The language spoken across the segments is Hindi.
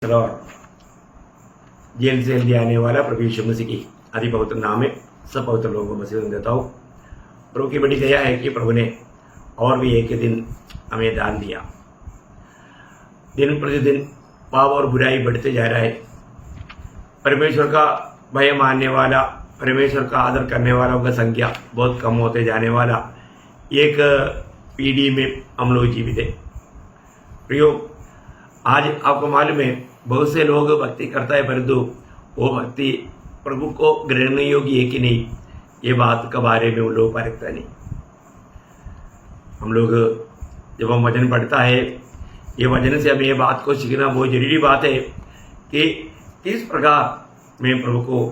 और जेल से जल्दी आने वाला प्रभु यीशु मसीह की अति पवित्र नाम में सब पवित्र लोगों को मसीह देता हूँ। प्रभु की बड़ी दया है कि प्रभु ने और भी एक दिन हमें दान दिया। दिन प्रतिदिन पाप और बुराई बढ़ते जा रहा है। परमेश्वर का भय मानने वाला, परमेश्वर का आदर करने वालों का संख्या बहुत कम होते जाने वाला एक पीढ़ी में हम लोग जीवित है। प्रियो, आज आपको मालूम है बहुत से लोग भक्ति करता है, परंतु वो भक्ति प्रभु को ग्रहण योग्य है कि नहीं, ये बात के बारे में वो लोग परखता नहीं। हम लोग जब हम वचन पढ़ता है, ये वचन से हमें ये बात को सीखना बहुत जरूरी बात है कि किस प्रकार में प्रभु को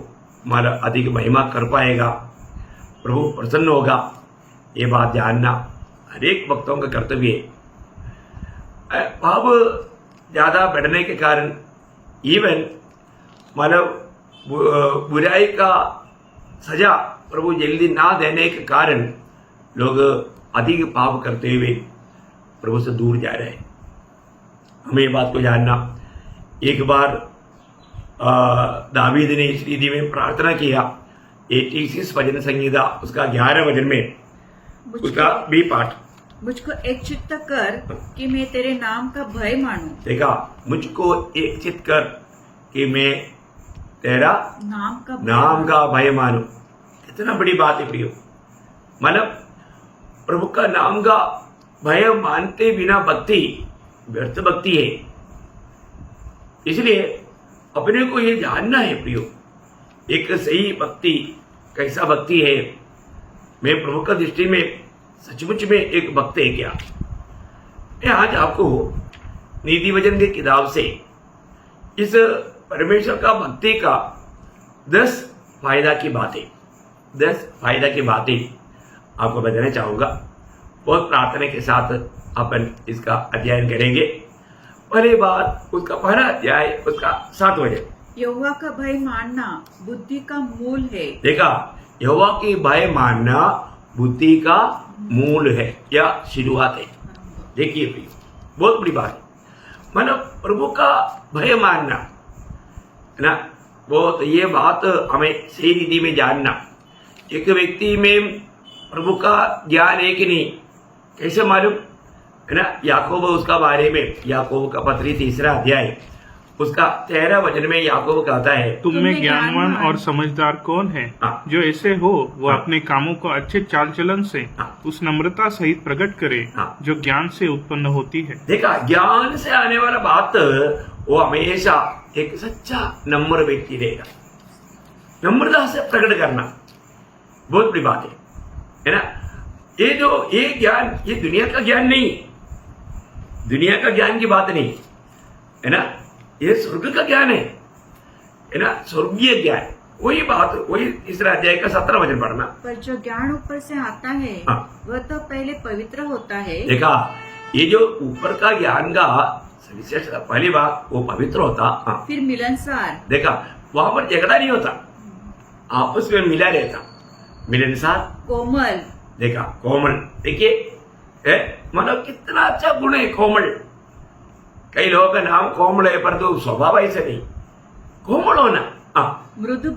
हमारा अधिक महिमा कर पाएगा, प्रभु प्रसन्न होगा, ये बात जानना हर एक भक्तों का कर्तव्य है। अब ज़्यादा बढ़ने के कारण इवन मतलब बुराई का सजा प्रभु जल्दी ना देने के कारण लोग अधिक पाप करते हुए प्रभु से दूर जा रहे हैं। हमें ये बात को जानना। एक बार दावीद ने इस रीति में प्रार्थना किया, 86 भजन संगीता उसका 11 भजन में उसका भी पाठ, मुझको एक चित्त कर कि मैं तेरे नाम का भय मानूं। देखा, मुझको एक चित्त कर कि मैं तेरा नाम का भय मानूं। कितना बड़ी बात है प्रियो। मतलब प्रभु का नाम का भय मानते बिना भक्ति व्यर्थ भक्ति है। इसलिए अपने को ये जानना है प्रियो, एक सही भक्ति कैसा भक्ति है। मैं प्रभु का दृष्टि में सचमुच में एक भक्त है क्या। मैं आज आपको नीति वचन की किताब से इस परमेश्वर का भक्ति का 10 फायदा की बातें आपको बताना चाहूंगा। बहुत प्रार्थना के साथ अपन इसका अध्ययन करेंगे। पहली बात, उसका पहला अध्याय उसका 7 वचन, यहोवा का भय मानना बुद्धि का मूल है। देखा, यहोवा की भय मानना बुद्धि का मूल है या शुरुआत है। देखिए भाई, बहुत बड़ी बात है। मतलब प्रभु का भय मानना है ना, बहुत ये बात हमें सही रीति में जानना। एक व्यक्ति में प्रभु का ज्ञान है कि नहीं, कैसे मालूम है ना। याकूब उसका बारे में, याकूब का पत्री 3 अध्याय उसका 13 वचन में याकूब कहता है, तुम में ज्ञानवान और समझदार कौन है? जो ऐसे हो वो अपने कामों को अच्छे चाल चलन से उस नम्रता सहित प्रकट करे जो ज्ञान से उत्पन्न होती है। देखा, ज्ञान से आने वाला बात वो हमेशा एक सच्चा नम्र व्यक्ति रहेगा। नम्रता से प्रकट करना बहुत बड़ी बात है ना। ये ज्ञान, ये दुनिया का ज्ञान नहीं, दुनिया का ज्ञान की बात नहीं है ना। ये स्वर्ग का ज्ञान है ना, स्वर्गीय ज्ञान। वही बात, वही 3 अध्याय का 17 वचन पढ़ना। पर जो ज्ञान ऊपर से आता है वह तो पहले पवित्र होता है। देखा, ये जो ऊपर का ज्ञान का विशेष पहली बात वो पवित्र होता, फिर मिलनसार। देखा, वहां पर झगड़ा नहीं होता, आपस में मिला रहता, मिलनसार, कोमल। देखा, कोमल। देखिए मतलब कितना अच्छा गुण है कोमल। कई लोगों का नाम कोमल है पर तो स्वभाव ऐसे नहीं, कोमल होना। मृदु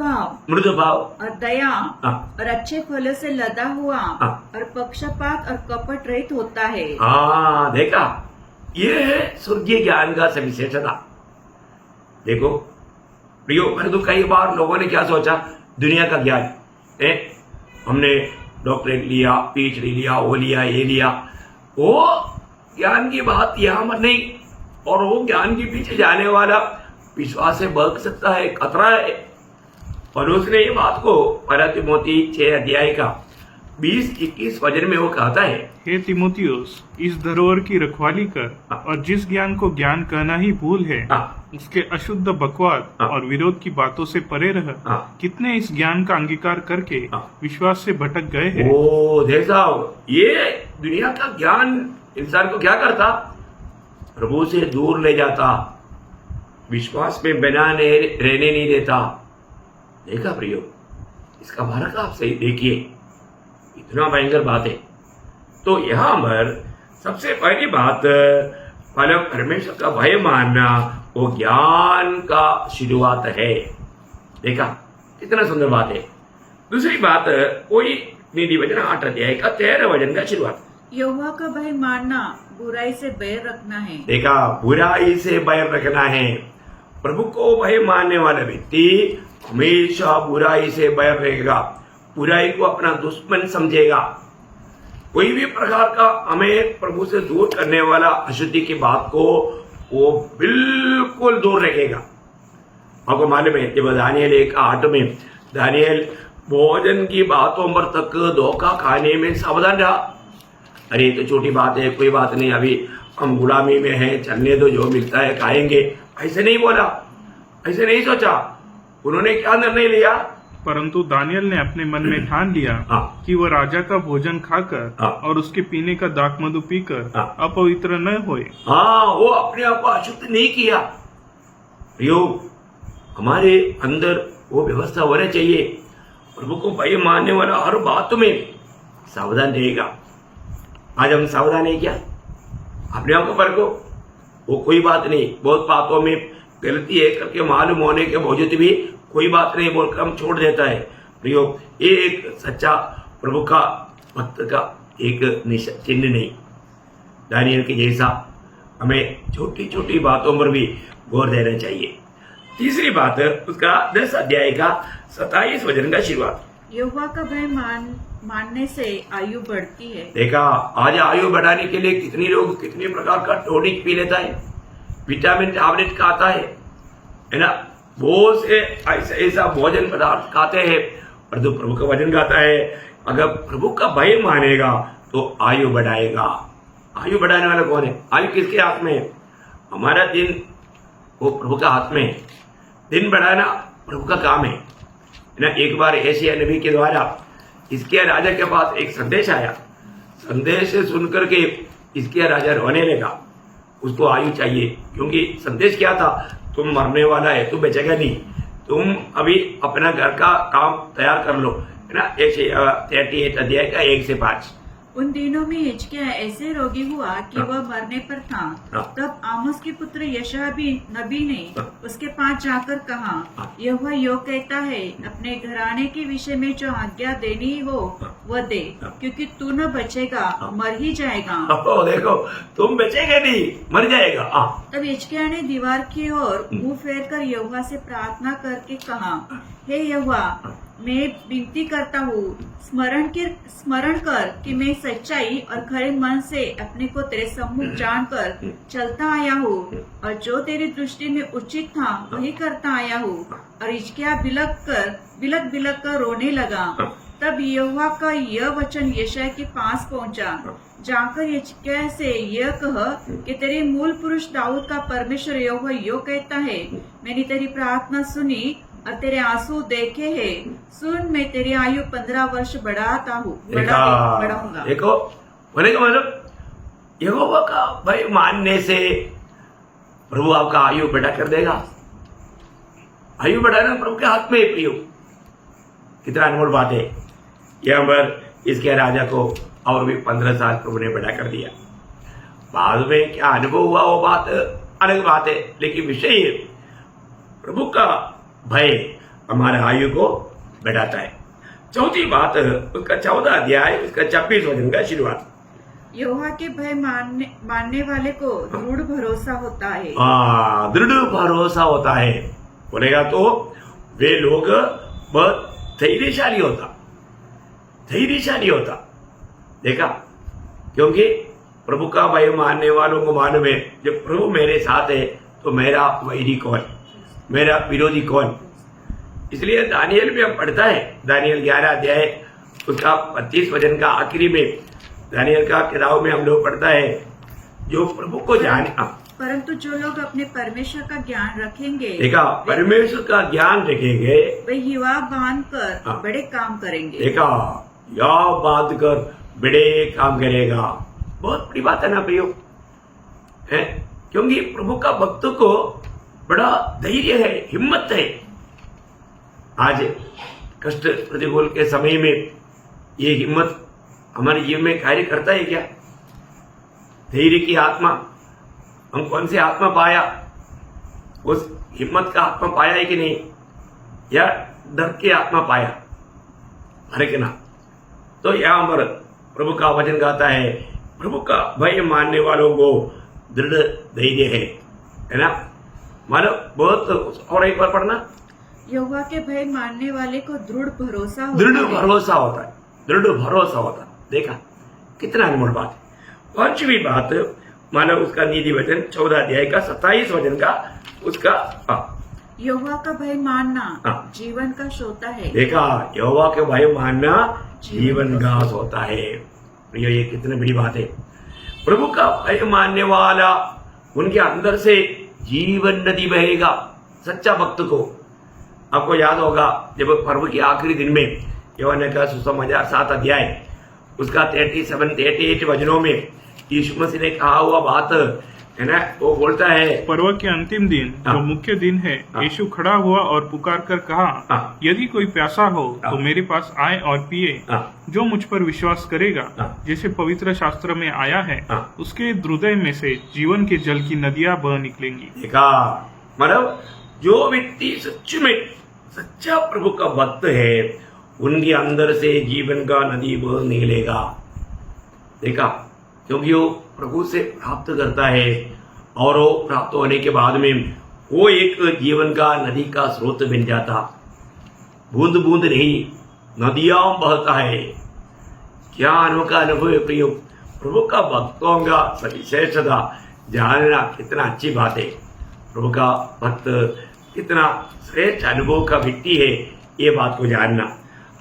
भाव और दया और अच्छे फलों से लदा हुआ और पक्षपात और कपट रहित होता है। देखा, ये है स्वर्गीय ज्ञान का सविशेषता। देखो प्रियो, परंतु कई बार लोगों ने क्या सोचा, दुनिया का ज्ञान है, हमने डॉक्टरेट लिया, पीएचडी लिया, वो लिया, ये लिया, वो ज्ञान की बात यहाँ पर नहीं। और वो ज्ञान के पीछे जाने वाला विश्वास से बग सकता है, खतरा है। और उसने ये बात को 1 तिमोथी 6 अध्याय का 20-21 वचन में वो कहता है, हे तिमोथियुस, इस धरोहर की रखवाली कर और जिस ज्ञान को ज्ञान कहना ही भूल है उसके अशुद्ध बकवाद और विरोध की बातों से परे रह। कितने इस ज्ञान का अंगीकार करके विश्वास से भटक गए हैं। ओ देखा, ये दुनिया का ज्ञान इंसान को क्या करता, प्रभु से दूर ले जाता, विश्वास में बना रहने नहीं देता। देखा प्रियो, इसका फर्क आप सही देखिए, इतना भयंकर बात है। तो यहाँ पर सबसे पहली बात, परमेश्वर का भय मानना वो ज्ञान का शुरुआत है। देखा कितना सुंदर बात है। दूसरी बात, कोई नीति वचन 8 अध्याय का 13 वचन का शुरुआत। यहोवा का भय मानना बुराई से बैर रखना है। देखा, बुराई से बैर रखना है। प्रभु को भय मानने वाला व्यक्ति हमेशा बुराई से बैर रहेगा, बुराई को अपना दुश्मन समझेगा। कोई भी प्रकार का हमें प्रभु से दूर करने वाला अशुद्धि की बात को वो बिल्कुल दूर रखेगा। आपको मालूम है जब दानियल 1:8 में दानियल भोजन की बातों पर तक धोखा खाने में सावधान रहा। अरे तो छोटी बात है, कोई बात नहीं, अभी हम गुलामी में हैं, चलने दो, जो मिलता है खाएंगे, ऐसे नहीं बोला, ऐसे नहीं सोचा। उन्होंने क्या निर्णय लिया? परंतु दानियल ने अपने मन में ठान लिया कि वह राजा का भोजन खाकर और उसके पीने का दाखमधु पीकर अपवित्र न होए। वो अपने आप को अशुद्ध नहीं किया। प्रियो, हमारे अंदर वो व्यवस्था होना चाहिए। प्रभु को भय मानने वाला हर बात में सावधान रहेगा। आज हम सावधान है क्या? अपने आप को परखो। वो कोई बात नहीं, बहुत बातों में गलती है करके मालूम होने के बावजूद भी कोई बात नहीं बोलकर हम छोड़ देता है। प्रियो, ये एक सच्चा प्रभु का भक्त का एक चिन्ह नहीं। दानियल के जैसा हमें छोटी छोटी बातों पर भी गौर देना चाहिए। तीसरी बात, उसका 10 अध्याय का 27 वचन का शुरुआत। यहोवा का भय मानने से आयु बढ़ती है। देखा, आज आयु बढ़ाने के लिए कितनी लोग कितनी प्रकार का टॉनिक पी लेता है, विटामिन टैबलेट खाता है ना, बहुत से ऐसा भोजन पदार्थ खाते हैं। और जो प्रभु का वचन गाता है, अगर प्रभु का भय मानेगा तो आयु बढ़ाएगा। आयु बढ़ाने वाला कौन है? आयु किसके हाथ में है? हमारा दिन वो प्रभु का हाथ में है। दिन बढ़ाना प्रभु का काम है ना। एक बार एशिया नबी के द्वारा इसके राजा के पास एक संदेश आया। संदेश सुनकर के इसके राजा रोने लगा। उसको आयु चाहिए, क्योंकि संदेश क्या था? तुम मरने वाला है, तू बचेगा नहीं, तुम अभी अपना घर का काम तैयार कर लो, है ना। 38 अध्याय का 1 से 5। उन दिनों में हिजकिय्याह ऐसे रोगी हुआ कि वह मरने पर था। तब आमोस के पुत्र यशायाह नबी ने उसके पास जाकर कहा, यहोवा यो कहता है, अपने घराने के विषय में जो आज्ञा देनी हो वह दे, क्योंकि तू न बचेगा, मर ही जाएगा। देखो, तुम बचेगा नहीं, मर जाएगा। तब हिजकिय्याह ने दीवार की ओर मुंह फेर कर यहोवा से प्रार्थना करके कहा, हे यहोवा, मैं विनती करता हूँ, स्मरण कर कि मैं सच्चाई और खरे मन से अपने को तेरे सम्मुख जानकर चलता आया हूँ, और जो तेरी दृष्टि में उचित था वही करता आया हूँ। और हिजकिय्याह बिलक कर रोने लगा। तब यहोवा का यह वचन यशायाह के पास पहुँचा, जाकर हिजकिय्याह से यह कह कि तेरे मूल पुरुष दाऊद का परमेश्वर यहोवा यो कहता है, मैंने तेरी प्रार्थना सुनी और तेरे आंसू देखे हैं। सुन, मैं तेरी आयु 15 वर्ष बढ़ाऊंगा। देखो, बोले का मतलब यहोवा का भय मानने से प्रभु आपका आयु बढ़ा कर देगा। आयु बढ़ाना प्रभु के हाथ में है। प्रियो, कितना अनमोल बात है। यहाँ पर इसके राजा को और भी 15 साल प्रभु ने बढ़ा कर दिया। बाद में क्या अनुभव हुआ वो बात अलग बात है, लेकिन विषय प्रभु का भय हमारे आयु को बढ़ाता है। चौथी बात, उसका 14 अध्याय उसका 26 वचन का शुरुआत। यहोवा के भय मानने वाले को दृढ़ भरोसा होता है। दृढ़ भरोसा होता है। बोलेगा तो वे लोग बहुत धैर्यशाली होता। देखा, क्योंकि प्रभु का भय मानने वालों को मालूम है, जब प्रभु मेरे साथ है तो मेरा वैरी कौन, मेरा विरोधी कौन। इसलिए दानियल में हम पढ़ता है, दानियल 11 अध्याय उसका 25 वचन का आखिरी में दानियल का किताब में हम लोग पढ़ता है, जो प्रभु को जाने, परंतु जो लोग अपने परमेश्वर का ज्ञान रखेंगे, देखा, परमेश्वर का ज्ञान रखेंगे, वे युवा बांध कर बड़े काम करेंगे। देखा, युवा बांध कर बड़े काम करेगा। बहुत बड़ी बात है ना प्रियो, है, क्योंकि प्रभु का भक्त को बड़ा धैर्य है, हिम्मत है। आज कष्ट प्रतिकूल के समय में ये हिम्मत हमारे जीवन में कार्य करता है क्या? धैर्य की आत्मा, हम कौन सी आत्मा पाया? उस हिम्मत का आत्मा पाया है कि नहीं, या डर के आत्मा पाया, हरे के ना। तो यहाँ पर प्रभु का वचन गाता है, प्रभु का भय मानने वालों को दृढ़ धैर्य है ना। मतलब बहुत, और एक बार पढ़ना, यहोवा के भय मानने वाले को दृढ़ भरोसा होता दृढ़ है। भरोसा होता है, दृढ़ भरोसा होता है। देखा कितना अनमोल बात है। पांचवी बात मानो उसका नीति वचन 14 अध्याय का 27 वचन का उसका यहोवा का भय मानना हाँ। जीवन का सोता है। देखा, यहोवा के भय मानना जीवन का होता है। प्रियो, ये कितनी बड़ी बात है। प्रभु का भय मानने वाला, उनके अंदर से जीवन नदी बहेगा। सच्चा भक्त को, आपको याद होगा जब पर्व के आखिरी दिन में यूहन्ना का सुसमाचार 7 अध्याय उसका 37-38 वचनों में यीशु मसीह ने कहा हुआ बात है ना, वो बोलता है, पर्व के अंतिम दिन जो मुख्य दिन है, यीशु खड़ा हुआ और पुकार कर कहा, यदि कोई प्यासा हो तो मेरे पास आए और पिए। जो मुझ पर विश्वास करेगा, जैसे पवित्र शास्त्र में आया है, उसके हृदय में से जीवन के जल की नदियां बह निकलेंगी। देखा, मतलब जो व्यक्ति सच में सच्चा प्रभु का भक्त है, उनके अंदर से जीवन का नदी बह निकलेगा। देखा, क्योंकि वो प्रभु से प्राप्त करता है, और वो प्राप्त होने के बाद में वो एक जीवन का नदी का स्रोत बन जाता। बूंद बूंद नहीं, नदियां बहता है। क्या अनोखा अनुभव है प्रियो। प्रभु का भक्तों का विशेषता जानना कितना अच्छी बात है। प्रभु का भक्त कितना श्रेष्ठ अनुभव का व्यक्ति है, ये बात को जानना।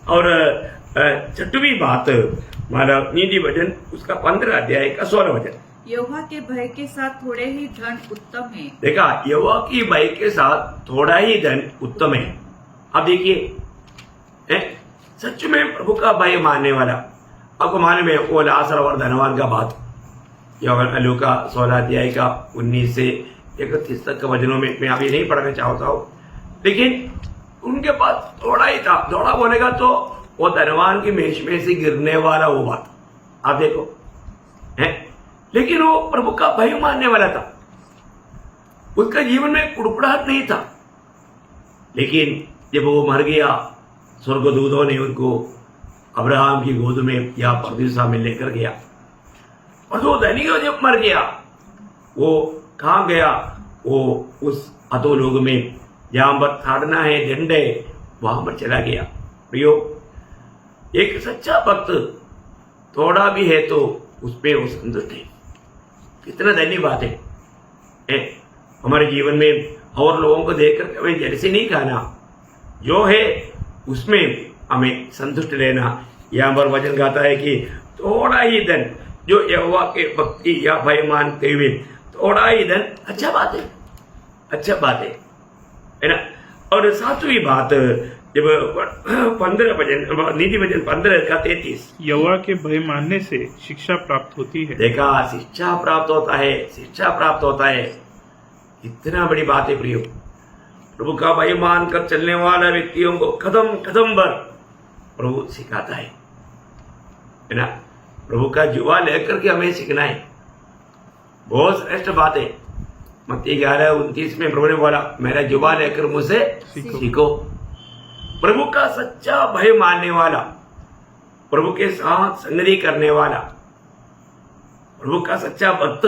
और छठवीं बात हमारा नीति वचन उसका 15 अध्याय का 16 वचन, यहोवा के भय के साथ थोड़े ही धन उत्तम है। देखा, यहोवा की भय के साथ थोड़ा ही धन उत्तम है। अब देखिए, सच में प्रभु का भय मानने वाला, आपको मालूम है वो लाजर और धनवान का बात, लूका 16 अध्याय का 19 से 31 तक के वचनों में मैं अभी नहीं पढ़ना चाहता हूँ, लेकिन उनके पास थोड़ा ही था। थोड़ा बोलेगा तो वो धनवान की मेज में से गिरने वाला वो बात, आप देखो है। लेकिन वो प्रभु का भय मानने वाला था, उसका जीवन में कुड़कुड़ाहट नहीं था। लेकिन जब वो मर गया, स्वर्गदूतों ने उनको अब्राहम की गोद में या परदेसा में लेकर गया, और वो धनी जब मर गया, वो कहाँ गया, वो उस अधोलोक में जहां पर ताड़ना है, दंड है, वहां पर चला गया। प्रियो, एक सच्चा भक्त थोड़ा भी है तो उसपे वो संतुष्ट है। कितना धन्य बात है। हमारे जीवन में और लोगों को देखकर हमें जैसे नहीं कहना, जो है उसमें हमें संतुष्ट रहना। यहाँ पर वचन गाता है कि थोड़ा ही धन, जो यहोवा के भक्ति या भय मानते हुए थोड़ा ही धन, अच्छा बात है, अच्छा बात है ना। और सातवीं बात, जब 15 वचन नीति वचन 15 का 33, यहोवा के भय मानने से शिक्षा प्राप्त होती है। देखा, शिक्षा प्राप्त होता है, शिक्षा प्राप्त होता है। इतना बड़ी बात है प्रियो। प्रभु का भय मानकर चलने वाला व्यक्तियों को कदम कदम पर प्रभु सिखाता है ना। प्रभु का जुआ लेकर के हमें सीखना है, बहुत श्रेष्ठ बात है। मत्ती 11:29 में प्रभु ने बोला, मेरा जुआ लेकर मुझसे सीखो। प्रभु का सच्चा भय मानने वाला, प्रभु के साथ संगति करने वाला, प्रभु का सच्चा भक्त,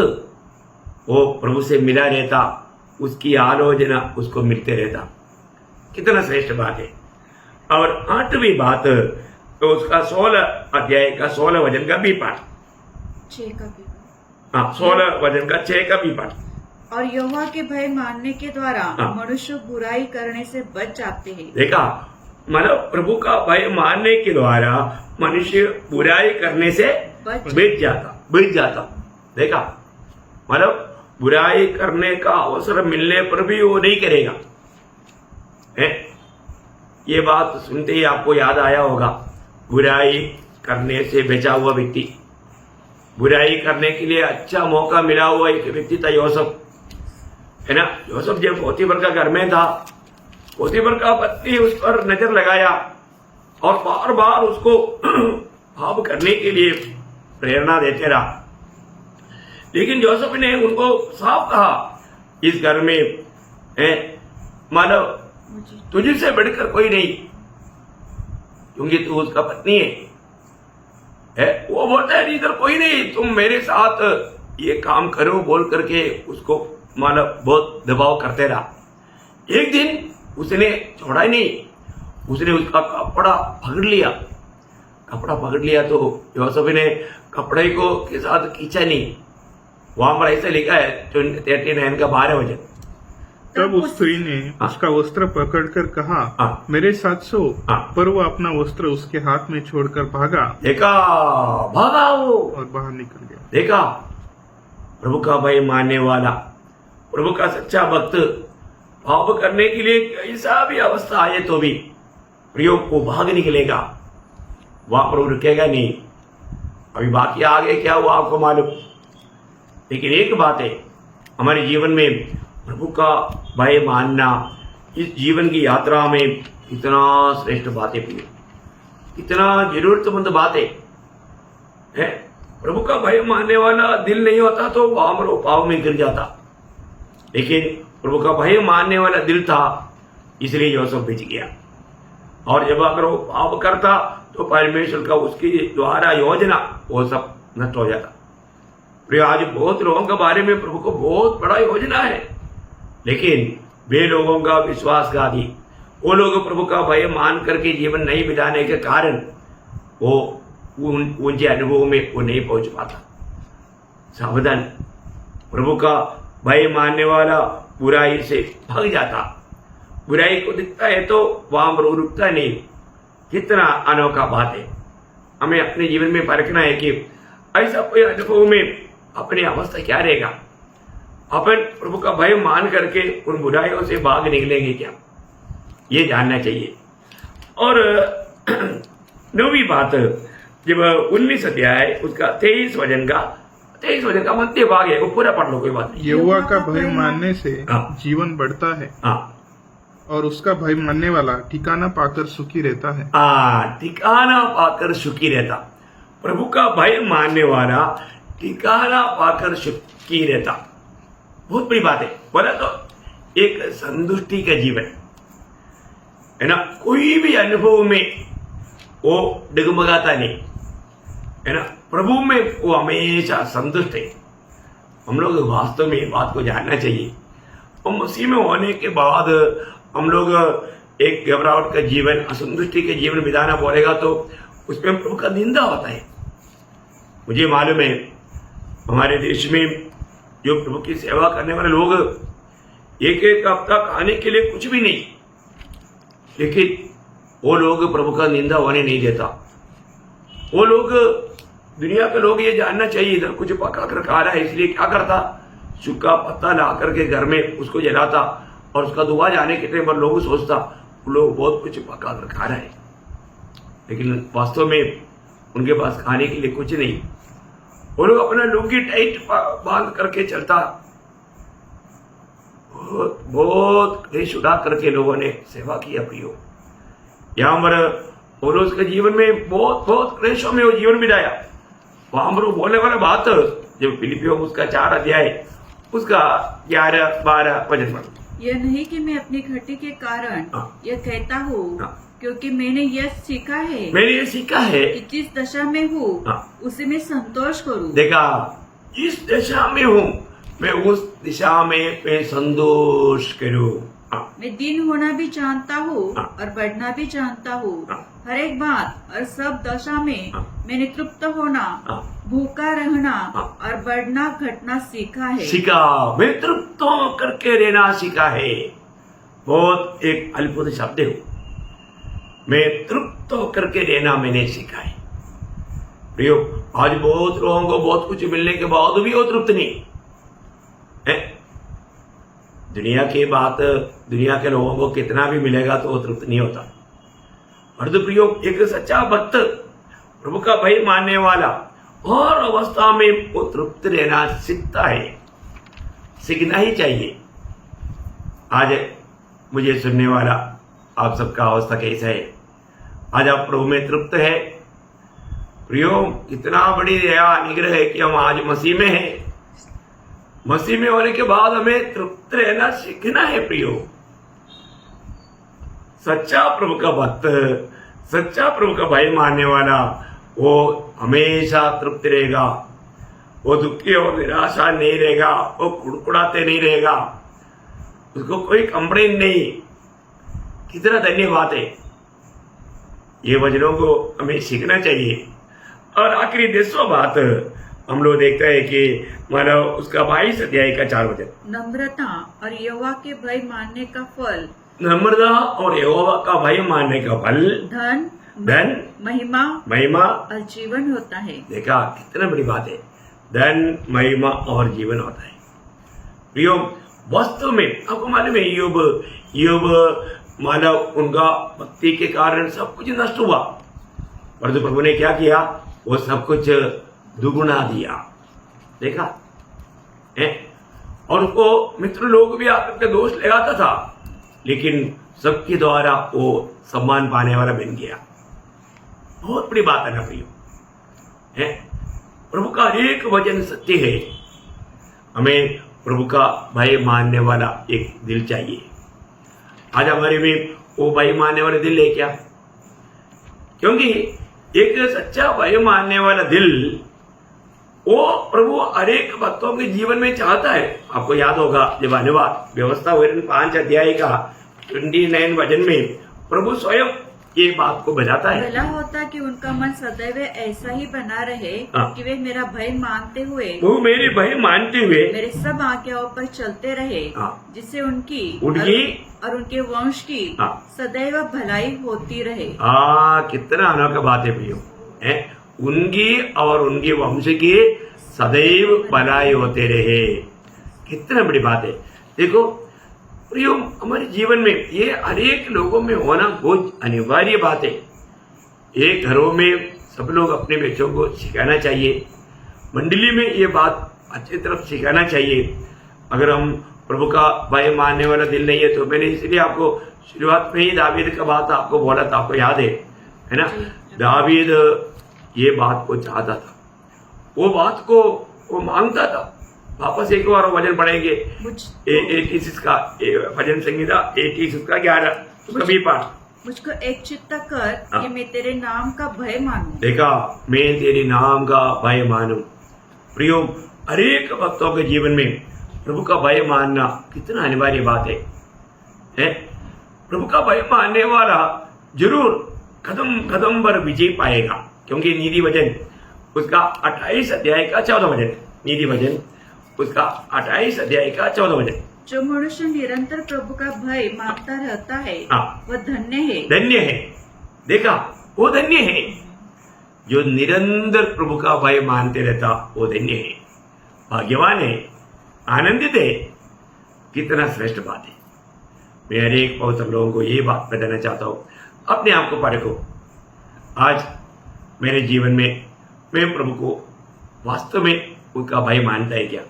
वो प्रभु से मिला रहता, उसकी आलोचना उसको मिलते रहता। कितना श्रेष्ठ बात है। और 8वीं बात, तो उसका 16 अध्याय का 16 वचन का भी पाठ, 6 का भी। 16 वचन का 6 का भी पाठ। और यहोवा के भय मानने के द्वारा मनुष्य बुराई करने से बच जाते हैं। देखा, मतलब प्रभु का भय मानने के द्वारा मनुष्य बुराई करने से बच जाता। देखा, मतलब बुराई करने का अवसर मिलने पर भी वो नहीं करेगा। है, ये बात सुनते ही आपको याद आया होगा, बुराई करने से बचा हुआ व्यक्ति, बुराई करने के लिए अच्छा मौका मिला हुआ एक व्यक्ति था यूसुफ, है ना। यूसुफ जब पोतीफर का घर में था, पोतीफर का पत्नी उस पर नजर लगाया और बार बार उसको पाप करने के लिए प्रेरणा देते रहा। लेकिन यूसुफ ने उनको साफ कहा, इस घर में मानव मुझे तुझसे बढ़कर कोई नहीं, क्योंकि तू उसका पत्नी है। वो बोलता है इधर कोई नहीं, तुम मेरे साथ ये काम करो बोल करके उसको मानव बहुत दबाव करते रहा। एक दिन उसने छोड़ा ही नहीं, उसने उसका कपड़ा पकड़ लिया। कपड़ा पकड़ लिया तो यूसुफ ने कपड़े को के साथ खींचा नहीं। वहां पर ऐसा लिखा है 39 का 12 वचन। तब उस स्त्री ने उसका वस्त्र पकड़कर कहा, मेरे साथ सो। पर वो अपना वस्त्र उसके हाथ में छोड़कर भागा। देखा, भागा वो और बाहर निकल गया। देखा, प्रभु का भय मानने वाला, प्रभु का सच्चा भक्त पाप करने के लिए कैसा भी अवस्था आए तो भी प्रयोग को भाग निकलेगा, वहां पर रुकेगा नहीं। अभी बाकी आगे क्या हुआ आपको मालूम, लेकिन एक बात है, हमारे जीवन में प्रभु का भय मानना इस जीवन की यात्रा में इतना श्रेष्ठ बात है, इतना जरूरतमंद बात है। प्रभु का भय मानने वाला दिल नहीं होता तो वहां वो पाव में गिर जाता, लेकिन प्रभु का भय मानने वाला दिल था, इसलिए यूसुफ बच गया। और जब अगर वो पाप करता तो परमेश्वर का उसकी द्वारा योजना वो सब नष्ट हो जाता। प्रिय, आज बहुत लोगों के बारे में प्रभु को बहुत बड़ा योजना है, लेकिन वे लोगों का विश्वासघाती, वो लोग प्रभु का भय मान करके जीवन नहीं बिताने के कारण वो उनके अनुभव में वो नहीं पहुंच पाता। सावधान, प्रभु का भय मानने वाला बुराई से भाग जाता। बुराई को दिखता है तो वहां पर रुकता नहीं। कितना अनोखा बात है। हमें अपने जीवन में परखना है कि ऐसा कोई अनुभव में अपनी अवस्था क्या रहेगा। अपन प्रभु का भय मान करके उन बुराइयों से भाग निकलेंगे क्या, ये जानना चाहिए। और 9वीं बात, जब 19 अध्याय उसका 23 वचन का मध्य भाग है, वो पूरा पढ़ लो, कोई बात नहीं। यहोवा का भय मानने से जीवन बढ़ता है, और उसका भय मानने वाला ठिकाना पाकर सुखी रहता है। ठिकाना पाकर सुखी रहता। प्रभु का भय मानने वाला ठिकाना पाकर सुखी रहता। बहुत बड़ी बात है। बोला तो एक संतुष्टि का जीवन है ना, कोई भी अनुभव में वो डगमगाता नहीं है ना, प्रभु में वो हमेशा संतुष्ट है। हम लोग वास्तव में बात को जानना चाहिए। और मसीह में होने के बाद हम लोग एक घबराहट का जीवन, असंतुष्टि के जीवन बिताना बोलेगा तो उसमें प्रभु का निंदा होता है। मुझे मालूम है हमारे देश में जो प्रभु की सेवा करने वाले लोग एक हफ्ता खाने के लिए कुछ भी नहीं, लेकिन वो लोग प्रभु का निंदा होने नहीं देता। वो लोग, दुनिया के लोग ये जानना चाहिए इधर कुछ पका कर खा रहा है, इसलिए क्या करता, सूखा पत्ता ला करके घर में उसको जलाता और उसका धुआं जाने के टाइम पर लोग सोचता वो लोग बहुत कुछ पका कर खा रहा है, लेकिन वास्तव में उनके पास खाने के लिए कुछ नहीं। वो लोग अपना लुंगी टाइट बांध करके चलता। बहुत क्लेश उठा करके लोगों ने सेवा किया। प्रियो, यहाँ पर पौलुस के जीवन में बहुत बहुत क्लेशों में वो जीवन बिताया। वहां पर वो बोलने वाला बात, जब फिलिपियों उसका 4 अध्याय उसका 11-12 वचन पर, यह नहीं कि मैं अपनी घटी के कारण यह कहता हूँ, क्योंकि मैंने यह सीखा है कि जिस दशा में हूँ उसी में संतोष करूँ। देखा, जिस दशा में हूँ मैं उस दिशा में मैं संतोष करूँ। मैं दिन होना भी जानता हूँ और बढ़ना भी जानता हूँ। हर एक बात और सब दशा में मैंने तृप्त होना, भूखा रहना और बढ़ना घटना सीखा है। मैं तृप्त करके रहना सीखा है। बहुत एक अद्भुत शब्द है, मैं तृप्त करके रहना मैंने सीखा है। प्रियो, आज बहुत लोगों को बहुत कुछ मिलने के बाद भी वो तृप्त नहीं है। दुनिया की बात, दुनिया के लोगों को कितना भी मिलेगा तो वो तृप्त नहीं होता। और तो प्रियो, एक सच्चा भक्त, प्रभु का भय मानने वाला और अवस्था में वो तृप्त रहना सीखता है, सीखना ही चाहिए। आज मुझे सुनने वाला आप सबका अवस्था कैसा है? आज आप प्रभु में तृप्त है? प्रियो, इतना बड़ी दया निग्रह है कि हम आज मसीह में हैं। मसीह में होने के बाद हमें तृप्त रहना सीखना है प्रियो। सच्चा प्रभु का भक्त, सच्चा प्रभु का भाई मानने वाला, वो हमेशा तृप्त रहेगा, वो दुखी और निराशा नहीं रहेगा, वो कुड़कुड़ाते नहीं रहेगा, उसको कोई कंप्लेन नहीं। कितना धन्यवाद है। ये वचनों को हमें सीखना चाहिए। और आखिरी 10वां बात हम लोग देखते हैं कि मानो उसका 22 अध्याय का 4 वचन, नम्रता और यहोवा के भय मानने का फल, नम्रता और यहोवा का भय मानने का फल धन धन महिमा और जीवन होता है। देखा कितना बड़ी बात है, धन महिमा और जीवन होता है। प्रियो, वास्तव में आपको मालूम है योग मानव उनका भक्ति के कारण सब कुछ नष्ट हुआ, परंतु प्रभु ने क्या किया, वो सब कुछ दुगुना दिया। देखा है? और उसको मित्र लोग भी आपके दोष लगाता था, लेकिन सबके द्वारा वो सम्मान पाने वाला बन गया। बहुत बड़ी बात है ना प्रियो, है? प्रभु का एक वचन सत्य है। हमें प्रभु का भय मानने वाला एक दिल चाहिए। आज हमारे में वो भय मानने वाला दिल है क्या? क्योंकि एक सच्चा भय मानने वाला दिल वो प्रभु हरेक भक्तों के जीवन में चाहता है। आपको याद होगा जब अनुवाद व्यवस्था 5 अध्याय का 29 वचन में प्रभु स्वयं ये बात को बताता है। भला होता कि उनका मन सदैव ऐसा ही बना रहे कि वे मेरा भय मानते हुए, वो मेरे भय मानते हुए मेरे सब आज्ञाओं पर चलते रहे, जिससे उनकी और उनके वंश की सदैव भलाई होती रहे। कितना अनोखा बात है प्रियो, है? उनकी और उनके वंश की सदैव भलाई होते रहे। कितना बड़ी बात है। देखो प्रियो, हमारे जीवन में ये हरेक लोगों में होना बहुत अनिवार्य बात है। ये घरों में सब लोग अपने बच्चों को सिखाना चाहिए, मंडली में ये बात अच्छी तरफ सिखाना चाहिए। अगर हम प्रभु का भय मानने वाला दिल नहीं है तो मैंने इसलिए आपको शुरुआत में ही दावीद का बात आपको बोला था, आपको याद है ना? दावीद ये बात को चाहता था, वो बात को वो मांगता था। वापस एक बार वचन पढ़ेंगे 21 का भजन संहिता 21 का 11 कभी पाठ, मुझको एक चित्त कर कि मैं तेरे नाम का भय मानूं। देखा, मैं तेरे नाम का भय मानूं। प्रियो, हरेक भक्तों के जीवन में प्रभु का भय मानना कितना अनिवार्य बात है? प्रभु का भय मानने वाला जरूर कदम कदम पर विजय पाएगा, क्योंकि नीति वचन उसका 28 अध्याय का 14 वचन, नीति वचन उसका 28 अध्याय का 14 वचन, जो मनुष्य निरंतर प्रभु का भय मानता रहता है वह धन्य है। धन्य है। देखा, वो धन्य है जो निरंतर प्रभु का भय मानते रहता, वो धन्य है, भाग्यवान है, आनंदित है। कितना श्रेष्ठ बात है। मैं हरेक पवित्र लोगों को ये बात बताना चाहता हूँ, अपने आप को परखो। आज मेरे जीवन में मैं प्रभु को वास्तव में उसका भय मानता है क्या?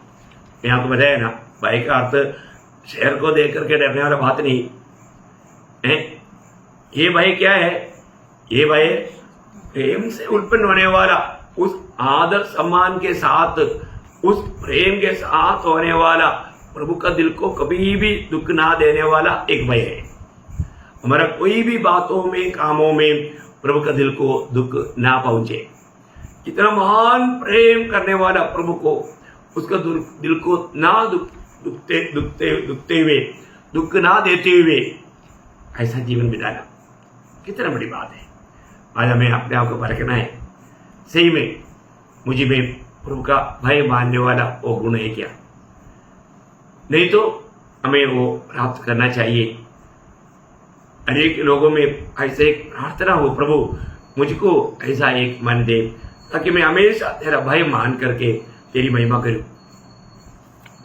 मैं आपको बताया ना, भय का अर्थ शहर को देख करके डरने वाला बात नहीं है। ये भय क्या है? ये भय प्रेम से उत्पन्न होने वाला, उस आदर सम्मान के साथ, उस प्रेम के साथ होने वाला, प्रभु का दिल को कभी भी दुख ना देने वाला एक भय है। हमारा कोई भी बातों में, कामों में प्रभु का दिल को दुख ना पहुंचे। इतना महान प्रेम करने वाला प्रभु को, उसका दिल को ना दुखते हुए, दुख ना देते हुए ऐसा जीवन बिताना कितना बड़ी बात है। आज हमें अपने आप को परखना है, सही में मुझे में प्रभु का भय मानने वाला वो गुण है क्या? नहीं तो हमें वो प्राप्त करना चाहिए। अनेक लोगों में ऐसे एक प्रार्थना हो, प्रभु मुझको ऐसा एक मन दे ताकि मैं हमेशा तेरा भय मान करके तेरी महिमा करूं।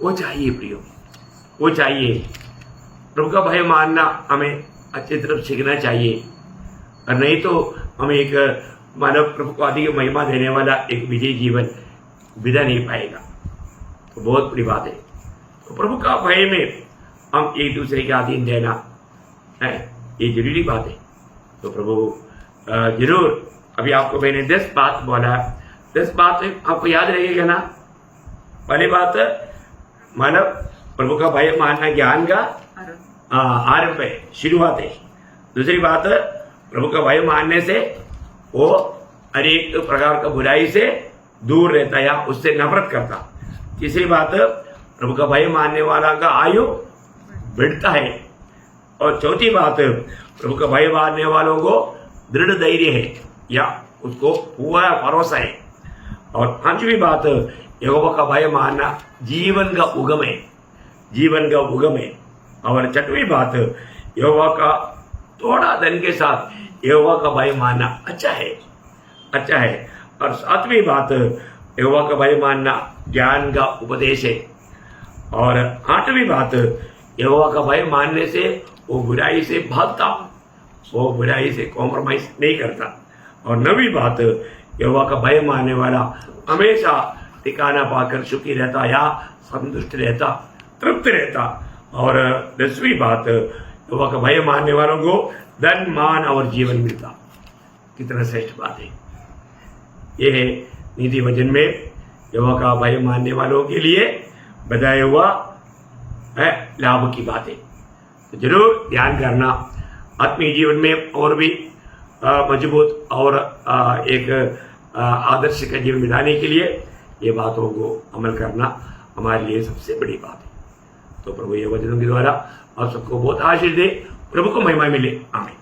वो चाहिए प्रियो, वो चाहिए। प्रभु का भय मानना हमें अच्छी तरफ सीखना चाहिए, और नहीं तो हमें एक मानव प्रभु को अधिक महिमा देने वाला एक विजयी जीवन विदा नहीं पाएगा। तो बहुत बड़ी बात है। तो प्रभु का भय में हम एक दूसरे के अधीन रहना है, ये जरूरी बात है। तो प्रभु जरूर, अभी आपको मैंने 10 बात बोला, 10 बात आपको याद रहेगा ना? पहली बात, मतलब प्रभु का भय मानना ज्ञान का आरंभ है, शुरुआत है। दूसरी बात, प्रभु का भय मानने से वो हर एक प्रकार का बुराई से दूर रहता या उससे नफरत करता। तीसरी बात, प्रभु का भय मानने वाला का आयु बढ़ता है। और चौथी बात, प्रभु का भय मानने वालों को दृढ़ धैर्य है या उसको पूरा भरोसा है। और पांचवी बात, यहोवा का भय मानना जीवन का उगम है, जीवन का उगम है। और छठवीं बात, यहोवा का थोड़ा धन के साथ यहोवा का भय मानना अच्छा है, अच्छा है। और सातवीं बात, यहोवा का भय मानना ज्ञान का उपदेश है। और आठवीं बात, यहोवा का भय मानने से वो बुराई से भागता, वो बुराई से कॉम्प्रोमाइज नहीं करता। और नवीं बात, यहोवा का भय मानने वाला हमेशा ठिकाना पाकर सुखी रहता या संतुष्ट रहता, तृप्त रहता। और 10वीं बात, यहोवा का भय मानने वालों को धन, मान और जीवन मिलता। कितना श्रेष्ठ बात है। यह है नीति वचन में यहोवा का भय मानने वालों के लिए बताया हुआ है लाभ की बातें। तो जरूर ध्यान करना, आत्मीय जीवन में और भी मजबूत और एक आदर्श का जीवन बिताने के लिए ये बातों को अमल करना हमारे लिए सबसे बड़ी बात है। तो प्रभु ये वचनों के द्वारा आप सबको बहुत आशीष दे, प्रभु को महिमा मिले। आमीन।